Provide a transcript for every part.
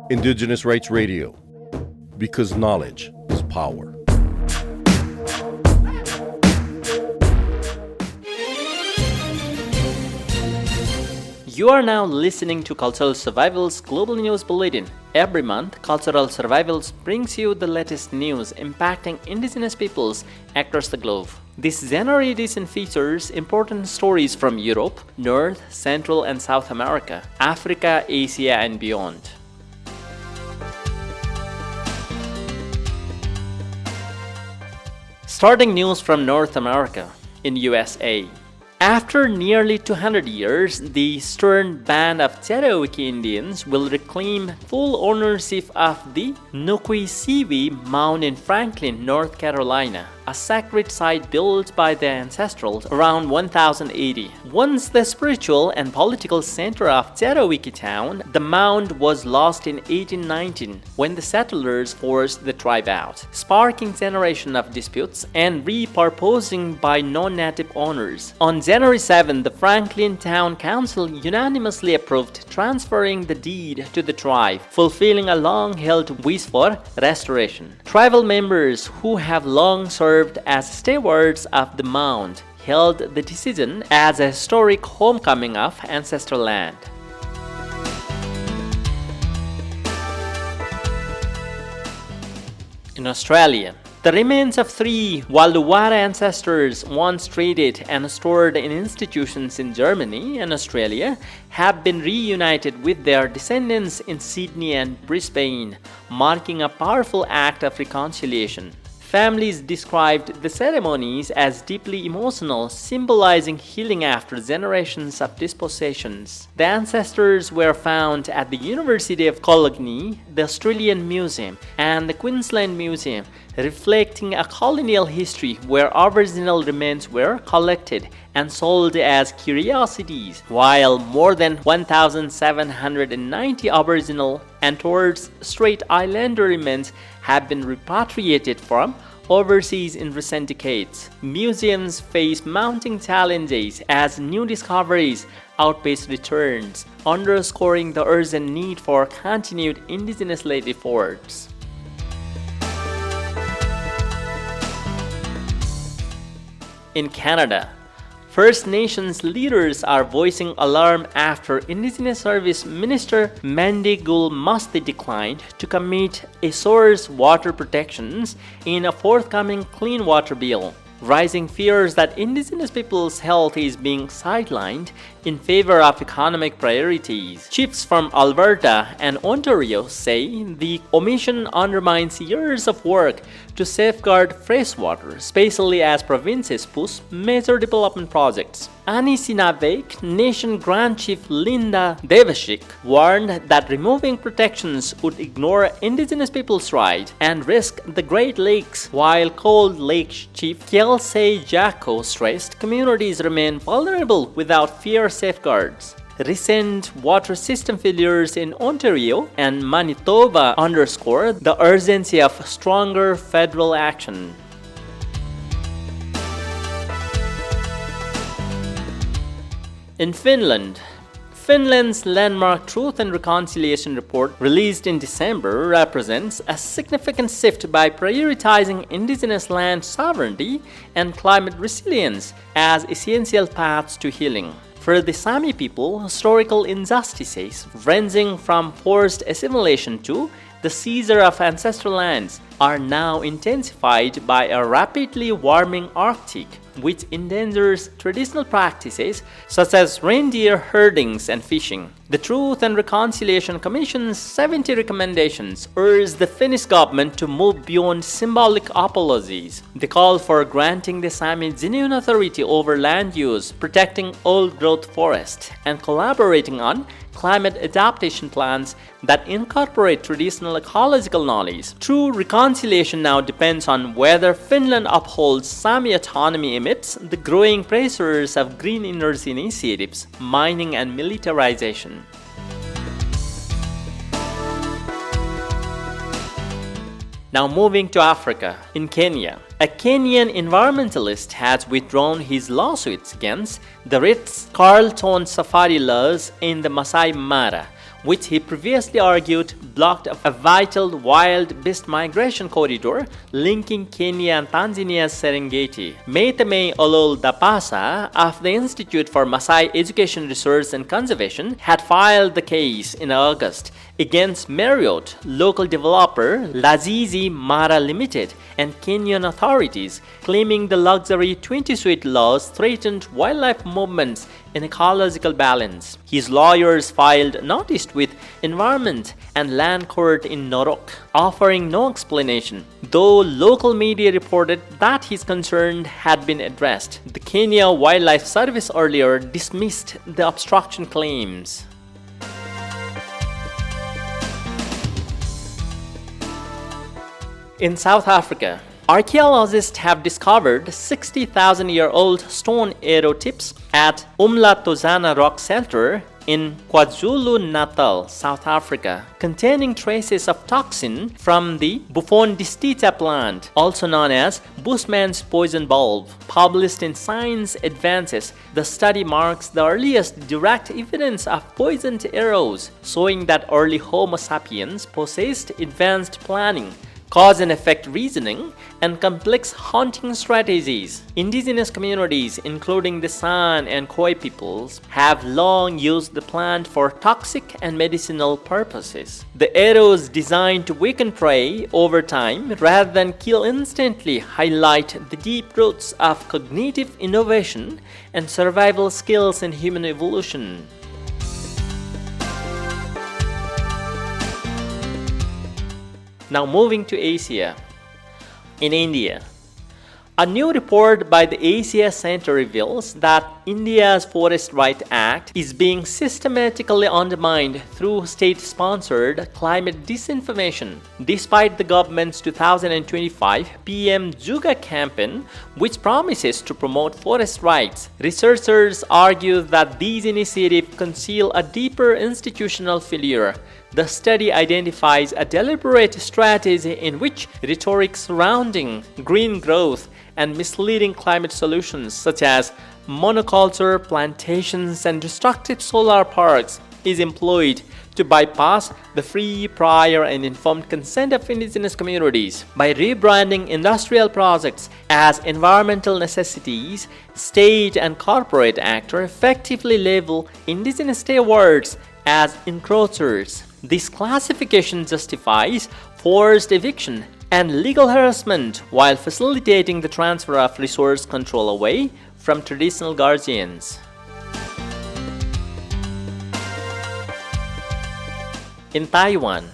Indigenous Rights Radio, because knowledge is power. You are now listening to Cultural Survival's Global News Bulletin. Every month, Cultural Survivals brings you the latest news impacting indigenous peoples across the globe. This January edition features important stories from Europe, North, Central and South America, Africa, Asia and beyond. Starting news from North America in USA. After nearly 200 years, the Eastern Band of Cherokee Indians will reclaim full ownership of the Nukwisiwi Mound in Franklin, North Carolina, a sacred site built by the ancestors around 1080. Once the spiritual and political center of Cherokee Town, the mound was lost in 1819 when the settlers forced the tribe out, sparking generation of disputes and repurposing by non-native owners. On January 7, the Franklin Town Council unanimously approved transferring the deed to the tribe, fulfilling a long-held wish for restoration. Tribal members who have long served as stewards of the mound hailed the decision as a historic homecoming of ancestral land. In Australia, the remains of 3 Walluwara ancestors once traded and stored in institutions in Germany and Australia have been reunited with their descendants in Sydney and Brisbane, marking a powerful act of reconciliation. Families described the ceremonies as deeply emotional, symbolizing healing after generations of dispossessions. The ancestors were found at the University of Cologne, the Australian Museum, and the Queensland Museum, reflecting a colonial history where Aboriginal remains were collected and sold as curiosities, while more than 1,790 Aboriginal and Torres Strait Islander remains have been repatriated from overseas in recent decades. Museums face mounting challenges as new discoveries outpace returns, underscoring the urgent need for continued indigenous-led efforts. In Canada, First Nations leaders are voicing alarm after Indigenous Service Minister Mandy Gould-Musty declined to commit a source water protections in a forthcoming Clean Water Bill, rising fears that Indigenous people's health is being sidelined in favor of economic priorities. Chiefs from Alberta and Ontario say the omission undermines years of work to safeguard fresh water, especially as provinces push major development projects. Anishinaabe Nation Grand Chief Linda Devashik warned that removing protections would ignore Indigenous people's rights and risk the Great Lakes, while Cold Lake Chief Kelsey Jacko stressed communities remain vulnerable without fair safeguards. Recent water system failures in Ontario and Manitoba underscore the urgency of stronger federal action. In Finland, Finland's landmark Truth and Reconciliation report, released in December, represents a significant shift by prioritizing indigenous land sovereignty and climate resilience as essential paths to healing. For the Sami people, historical injustices, ranging from forced assimilation to the seizure of ancestral lands, are now intensified by a rapidly warming Arctic, which endangers traditional practices such as reindeer herdings and fishing. The Truth and Reconciliation Commission's 70 recommendations urge the Finnish government to move beyond symbolic apologies. They call for granting the Sami genuine authority over land use, protecting old-growth forests, and collaborating on climate adaptation plans that incorporate traditional ecological knowledge. True reconciliation now depends on whether Finland upholds Sami autonomy amidst the growing pressures of green energy initiatives, mining and militarization. Now moving to Africa, in Kenya. A Kenyan environmentalist has withdrawn his lawsuits against the Ritz-Carlton safari laws in the Masai Mara, which he previously argued blocked a vital wild beast migration corridor linking Kenya and Tanzania's Serengeti. Meitame Olol Dapasa of the Institute for Masai Education Research and Conservation had filed the case in August against Marriott, local developer Lazizi Mara Limited, and Kenyan authorities, claiming the luxury 20-suite laws threatened wildlife movements and ecological balance. His lawyers filed notice with Environment and Land Court in Narok, offering no explanation, though local media reported that his concern had been addressed. The Kenya Wildlife Service earlier dismissed the obstruction claims. In South Africa, archaeologists have discovered 60,000-year-old stone arrow tips at Umlatozana Rock Shelter in KwaZulu-Natal, South Africa, containing traces of toxin from the Buphondistita plant, also known as Bushman's poison bulb. Published in Science Advances, the study marks the earliest direct evidence of poisoned arrows, showing that early Homo sapiens possessed advanced planning, cause and effect reasoning, and complex hunting strategies. Indigenous communities, including the San and Khoi peoples, have long used the plant for toxic and medicinal purposes. The arrows designed to weaken prey over time rather than kill instantly highlight the deep roots of cognitive innovation and survival skills in human evolution. Now moving to Asia. In India, a new report by the Asia Center reveals that India's Forest Rights Act is being systematically undermined through state-sponsored climate disinformation. Despite the government's 2025 PM Juga campaign, which promises to promote forest rights, researchers argue that these initiatives conceal a deeper institutional failure. The study identifies a deliberate strategy in which rhetoric surrounding green growth and misleading climate solutions such as monoculture, plantations, and destructive solar parks is employed to bypass the free, prior, and informed consent of indigenous communities. By rebranding industrial projects as environmental necessities, state and corporate actors effectively label indigenous stewards as encroachers. This classification justifies forced eviction and legal harassment while facilitating the transfer of resource control away from traditional guardians. In Taiwan,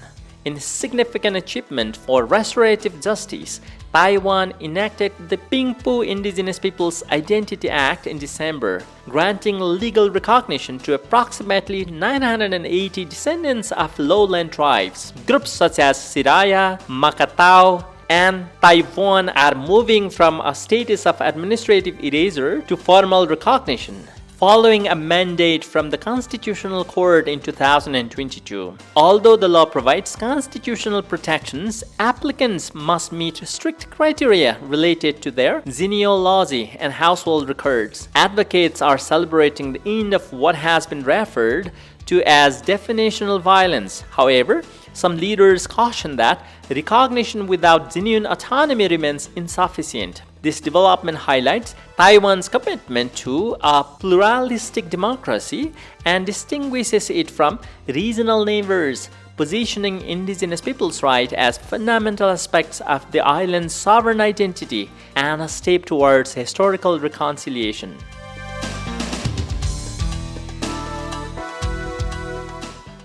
in significant achievement for restorative justice, Taiwan enacted the Pingpu Indigenous Peoples Identity Act in December, granting legal recognition to approximately 980 descendants of lowland tribes. Groups such as Siraya, Makatao, and Taiwan are moving from a status of administrative erasure to formal recognition, following a mandate from the Constitutional Court in 2022. Although the law provides constitutional protections, applicants must meet strict criteria related to their genealogy and household records. Advocates are celebrating the end of what has been referred to as definitional violence. However, some leaders caution that recognition without genuine autonomy remains insufficient. This development highlights Taiwan's commitment to a pluralistic democracy and distinguishes it from regional neighbors, positioning indigenous peoples' rights as fundamental aspects of the island's sovereign identity and a step towards historical reconciliation.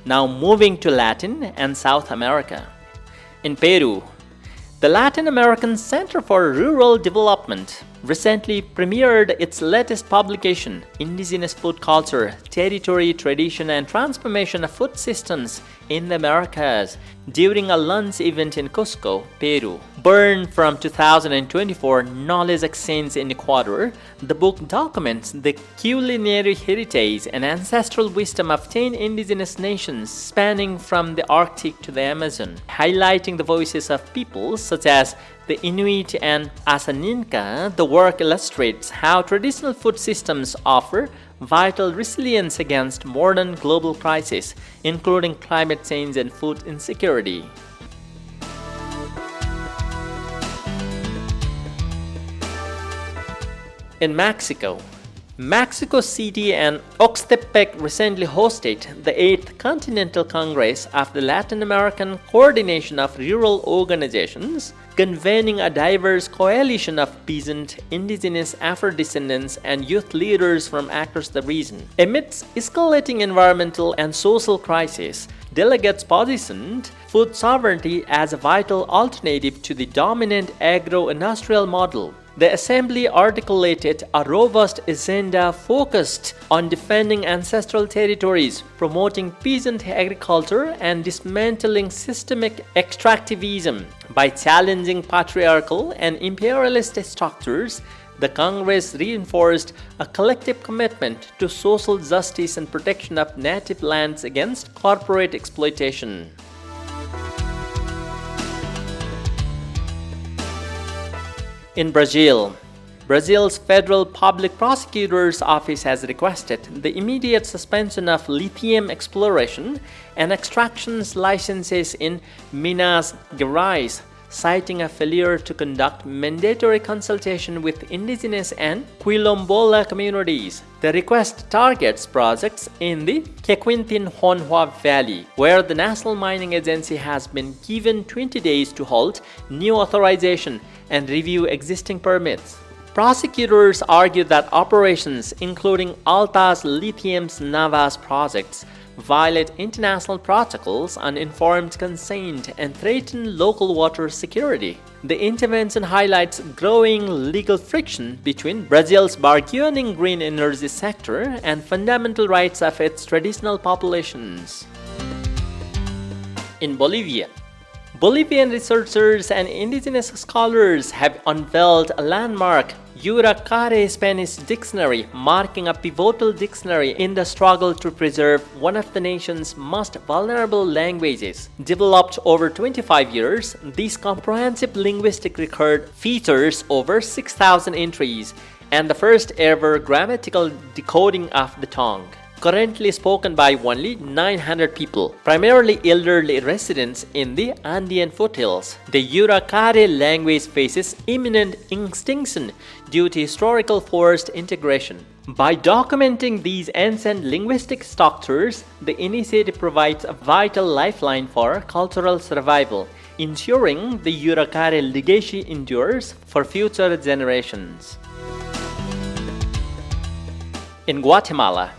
Now moving to Latin and South America. In Peru, the Latin American Center for Rural Development recently premiered its latest publication, Indigenous Food Culture, Territory, Tradition and Transformation of Food Systems in the Americas, during a lunch event in Cusco, Peru. Born from 2024 Knowledge Exchange in Ecuador, the book documents the culinary heritage and ancestral wisdom of 10 indigenous nations spanning from the Arctic to the Amazon, highlighting the voices of peoples such as the Inuit and Asaninka. The work illustrates how traditional food systems offer vital resilience against modern global crises, including climate change and food insecurity. In Mexico, Mexico City and Oxtepec recently hosted the 8th Continental Congress of the Latin American Coordination of Rural Organizations, convening a diverse coalition of peasant, indigenous, Afro-descendants, and youth leaders from across the region. Amidst escalating environmental and social crises, delegates positioned food sovereignty as a vital alternative to the dominant agro-industrial model. The Assembly articulated a robust agenda focused on defending ancestral territories, promoting peasant agriculture, and dismantling systemic extractivism. By challenging patriarchal and imperialist structures, the Congress reinforced a collective commitment to social justice and protection of native lands against corporate exploitation. In Brazil, Brazil's Federal Public Prosecutor's Office has requested the immediate suspension of lithium exploration and extractions licenses in Minas Gerais, citing a failure to conduct mandatory consultation with indigenous and Quilombola communities. The request targets projects in the Jequitinhonha Valley, where the National Mining Agency has been given 20 days to halt new authorization and review existing permits. Prosecutors argue that operations, including Altas Lithium's Navas projects, violate international protocols on informed consent and threaten local water security. The intervention highlights growing legal friction between Brazil's burgeoning green energy sector and fundamental rights of its traditional populations. In Bolivia, Bolivian researchers and indigenous scholars have unveiled a landmark Yuracare Spanish dictionary, marking a pivotal dictionary in the struggle to preserve one of the nation's most vulnerable languages. Developed over 25 years, this comprehensive linguistic record features over 6,000 entries and the first ever grammatical decoding of the tongue. Currently spoken by only 900 people, primarily elderly residents in the Andean foothills. The Yuracare language faces imminent extinction due to historical forced integration. By documenting these ancient linguistic structures, the initiative provides a vital lifeline for cultural survival, ensuring the Yuracare legacy endures for future generations. In Guatemala,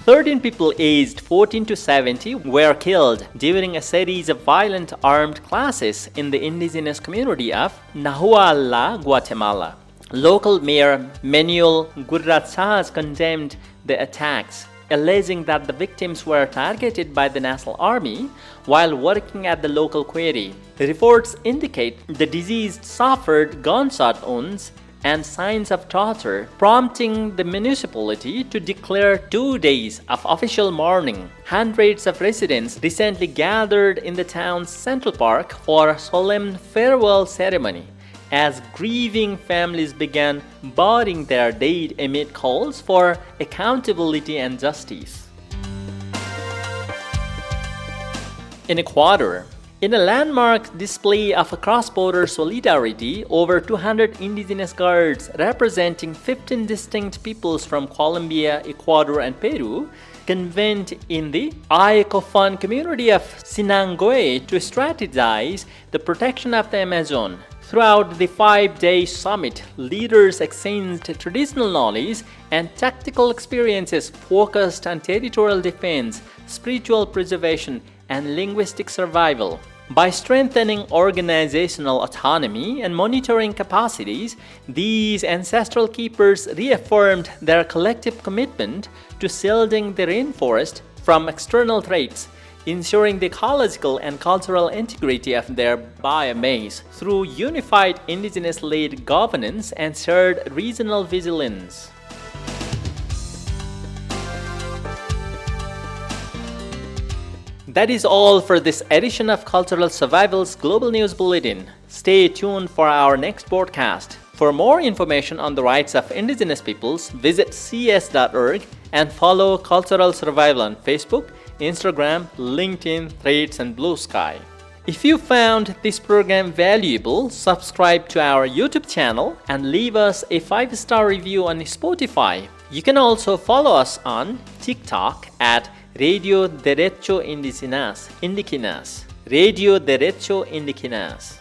13 people aged 14 to 70 were killed during a series of violent armed clashes in the indigenous community of Nahuala, Guatemala. Local Mayor Manuel Gurrazas condemned the attacks, alleging that the victims were targeted by the National Army while working at the local quarry. The reports indicate the deceased suffered gunshot wounds and signs of torture, prompting the municipality to declare 2 days of official mourning. Hundreds of residents recently gathered in the town's central park for a solemn farewell ceremony, as grieving families began burying their dead amid calls for accountability and justice. In Ecuador, in a landmark display of cross-border solidarity, over 200 indigenous guards representing 15 distinct peoples from Colombia, Ecuador, and Peru convened in the Ayacofan community of Sinangoe to strategize the protection of the Amazon. Throughout the 5-day summit, leaders exchanged traditional knowledge and tactical experiences focused on territorial defense, spiritual preservation, and linguistic survival. By strengthening organizational autonomy and monitoring capacities, these ancestral keepers reaffirmed their collective commitment to shielding the rainforest from external threats, ensuring the ecological and cultural integrity of their biomass through unified indigenous-led governance and shared regional vigilance. That is all for this edition of Cultural Survival's Global News Bulletin. Stay tuned for our next broadcast. For more information on the rights of indigenous peoples, visit cs.org and follow Cultural Survival on Facebook, Instagram, LinkedIn, Threads, and Blue Sky. If you found this program valuable, subscribe to our YouTube channel and leave us a 5-star review on Spotify. You can also follow us on TikTok at Radio Derecho Indigenas, Radio Derecho Indigenas.